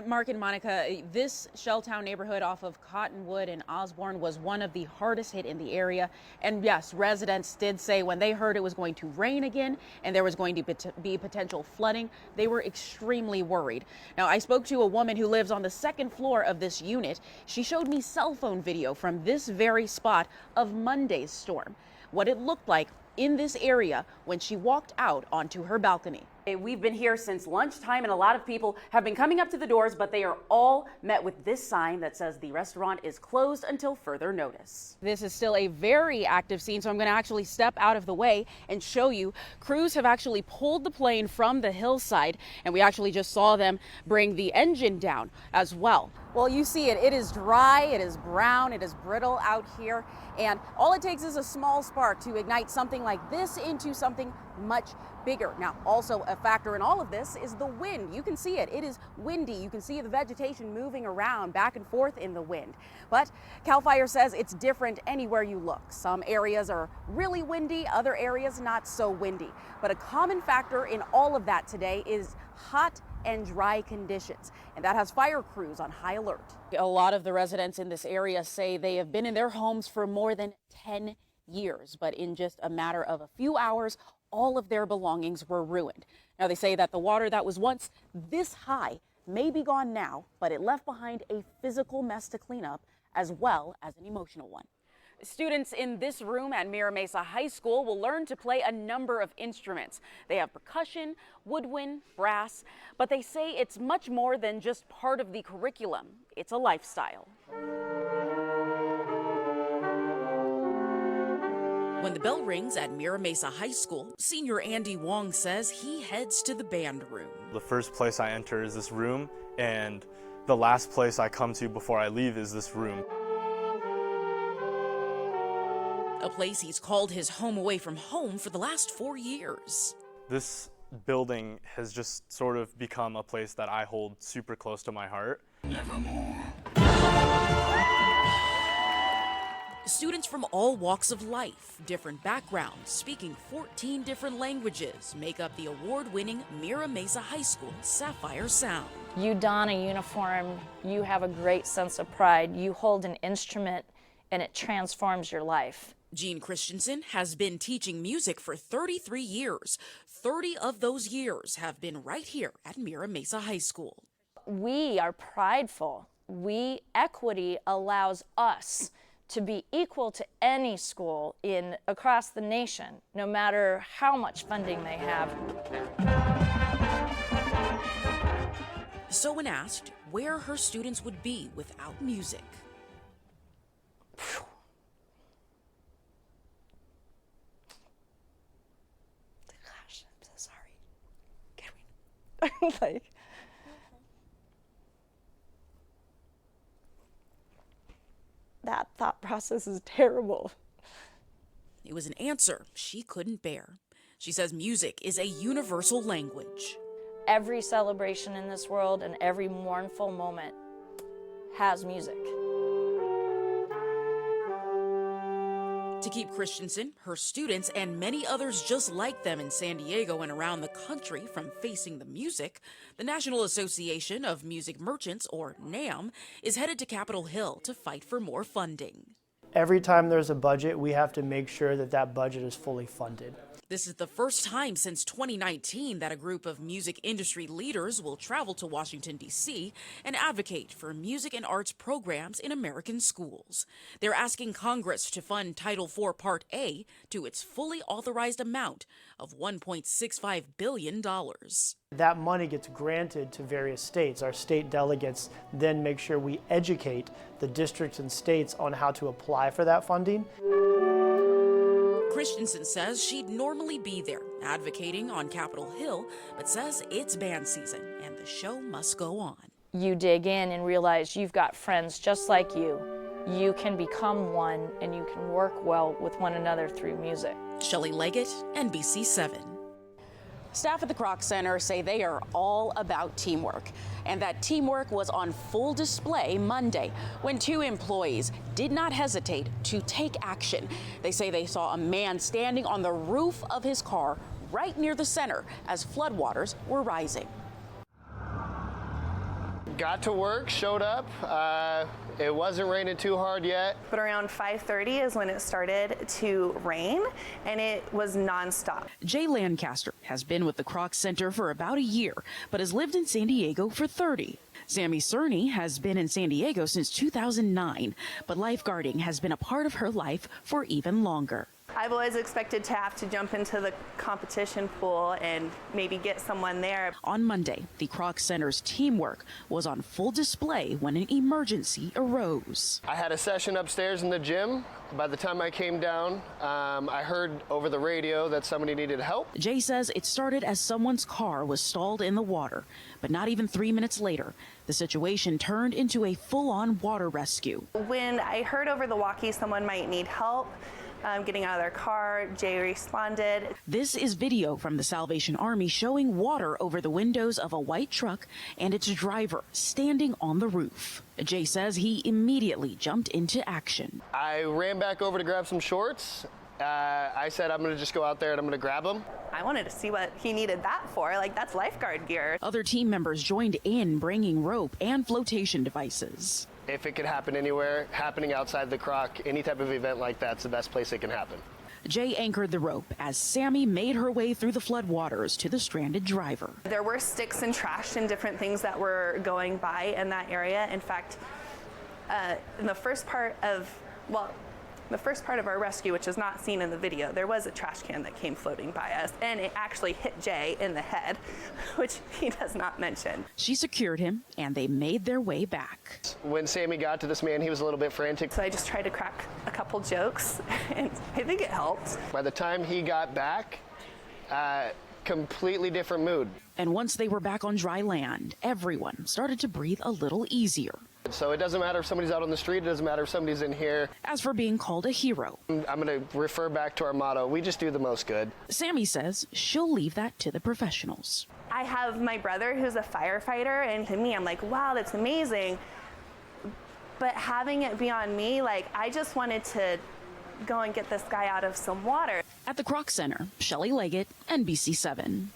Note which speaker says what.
Speaker 1: Mark and Monica, this Shelltown neighborhood off of Cottonwood and Osborne was one of the hardest hit in the area. And yes, residents did say when they heard it was going to rain again and there was going to be potential flooding, they were extremely worried. Now, I spoke to a woman who lives on the second floor of this unit. She showed me cell phone video from this very spot of Monday's storm, what it looked like in this area when she walked out onto her balcony.
Speaker 2: We've been here since lunchtime and a lot of people have been coming up to the doors, but they are all met with this sign that says the restaurant is closed until further notice.
Speaker 1: This is still a very active scene, so I'm going to actually step out of the way and show you. Crews have actually pulled the plane from the hillside, and we actually just saw them bring the engine down as well. Well, you see it. It is dry, it is brown, it is brittle out here, and all it takes is a small spark to ignite something like this into something much bigger. Now, also a factor in all of this is the wind. You can see it. It is windy. You can see the vegetation moving around back and forth in the wind. But CAL FIRE says it's different anywhere you look. Some areas are really windy, other areas not so windy. But a common factor in all of that today is hot and dry conditions, and that has fire crews on high alert. A lot of the residents in this area say they have been in their homes for more than 10 years, but in just a matter of a few hours, all of their belongings were ruined. Now, they say that the water that was once this high may be gone now, but it left behind a physical mess to clean up as well as an emotional one. Students in this room at Mira Mesa High School will learn to play a number of instruments. They have percussion, woodwind, brass, but they say it's much more than just part of the curriculum. It's a lifestyle.
Speaker 3: When the bell rings at Mira Mesa High School, senior Andy Wong says he heads to the band room.
Speaker 4: The first place I enter is this room, and the last place I come to before I leave is this room.
Speaker 3: A place he's called his home away from home for the last 4 years.
Speaker 4: This building has just sort of become a place that I hold super close to my heart.
Speaker 5: Nevermore.
Speaker 3: Students from all walks of life, different backgrounds, speaking 14 different languages, make up the award-winning Mira Mesa High School Sapphire Sound.
Speaker 6: You don a uniform, you have a great sense of pride, you hold an instrument, and it transforms your life.
Speaker 3: Gene Christensen has been teaching music for 33 years. 30 of those years have been right here at Mira Mesa High School.
Speaker 6: We are prideful. Equity allows us to be equal to any school across the nation, no matter how much funding they have.
Speaker 3: So when asked where her students would be without music.
Speaker 6: Gosh, I'm so sorry. Can we? Like, that thought process is terrible.
Speaker 3: It was an answer she couldn't bear. She says music is a universal language.
Speaker 6: Every celebration in this world and every mournful moment has music.
Speaker 3: To keep Christensen, her students, and many others just like them in San Diego and around the country from facing the music, the National Association of Music Merchants, or NAM, is headed to Capitol Hill to fight for more funding.
Speaker 7: Every time there's a budget, we have to make sure that that budget is fully funded.
Speaker 3: This is the first time since 2019 that a group of music industry leaders will travel to Washington, D.C. and advocate for music and arts programs in American schools. They're asking Congress to fund Title IV Part A to its fully authorized amount of $1.65 billion.
Speaker 7: That money gets granted to various states. Our state delegates then make sure we educate the districts and states on how to apply for that funding.
Speaker 3: Christensen says she'd normally be there advocating on Capitol Hill, but says it's band season and the show must go on.
Speaker 6: You dig in and realize you've got friends just like you. You can become one and you can work well with one another through music.
Speaker 3: Shellye Leggett, NBC7.
Speaker 1: Staff at the Kroc Center say they are all about teamwork, and that teamwork was on full display Monday when two employees did not hesitate to take action. They say they saw a man standing on the roof of his car right near the center as floodwaters were rising.
Speaker 5: got to work, showed up. It wasn't raining too hard yet.
Speaker 8: But around 5:30 is when it started to rain, and it was nonstop.
Speaker 3: Jay Lancaster has been with the Kroc Center for about a year, but has lived in San Diego for 30. Sammy Cerny has been in San Diego since 2009, but lifeguarding has been a part of her life for even longer.
Speaker 8: I've always expected to have to jump into the competition pool and maybe get someone there.
Speaker 3: On Monday, the Kroc Center's teamwork was on full display when an emergency arose.
Speaker 5: I had a session upstairs in the gym. By the time I came down, I heard over the radio that somebody needed help.
Speaker 3: Jay says it started as someone's car was stalled in the water, but not even 3 minutes later, the situation turned into a full-on water rescue.
Speaker 8: When I heard over the walkie someone might need help getting out of their car, Jay responded.
Speaker 3: This is video from the Salvation Army showing water over the windows of a white truck and its driver standing on the roof. Jay says he immediately jumped into action.
Speaker 5: I ran back over to grab some shorts. I said I'm going to just go out there and I'm going to grab them.
Speaker 8: I wanted to see what he needed that for. Like, that's lifeguard gear.
Speaker 3: Other team members joined in, bringing rope and flotation devices.
Speaker 5: If it could happen anywhere, happening outside the Kroc, any type of event like that's the best place it can happen.
Speaker 3: Jay anchored the rope as Sammy made her way through the floodwaters to the stranded driver.
Speaker 8: There were sticks and trash and different things that were going by in that area. In fact, in the first part of our rescue, which is not seen in the video, there was a trash can that came floating by us, and it actually hit Jay in the head, which he does not mention.
Speaker 3: She secured him, and they made their way back.
Speaker 5: When Sammy got to this man, he was a little bit frantic.
Speaker 8: So I just tried to crack a couple jokes, and I think it helped.
Speaker 5: By the time he got back, completely different mood.
Speaker 3: And once they were back on dry land, everyone started to breathe a little easier.
Speaker 5: So it doesn't matter if somebody's out on the street, it doesn't matter if somebody's in here.
Speaker 3: As for being called a hero,
Speaker 5: I'm going to refer back to our motto, we just do the most good.
Speaker 3: Sammy says she'll leave that to the professionals.
Speaker 8: I have my brother who's a firefighter, and to me, I'm like, wow, that's amazing. But having it be on me, like, I just wanted to go and get this guy out of some water.
Speaker 3: At the Kroc Center, Shellye Leggett, NBC7.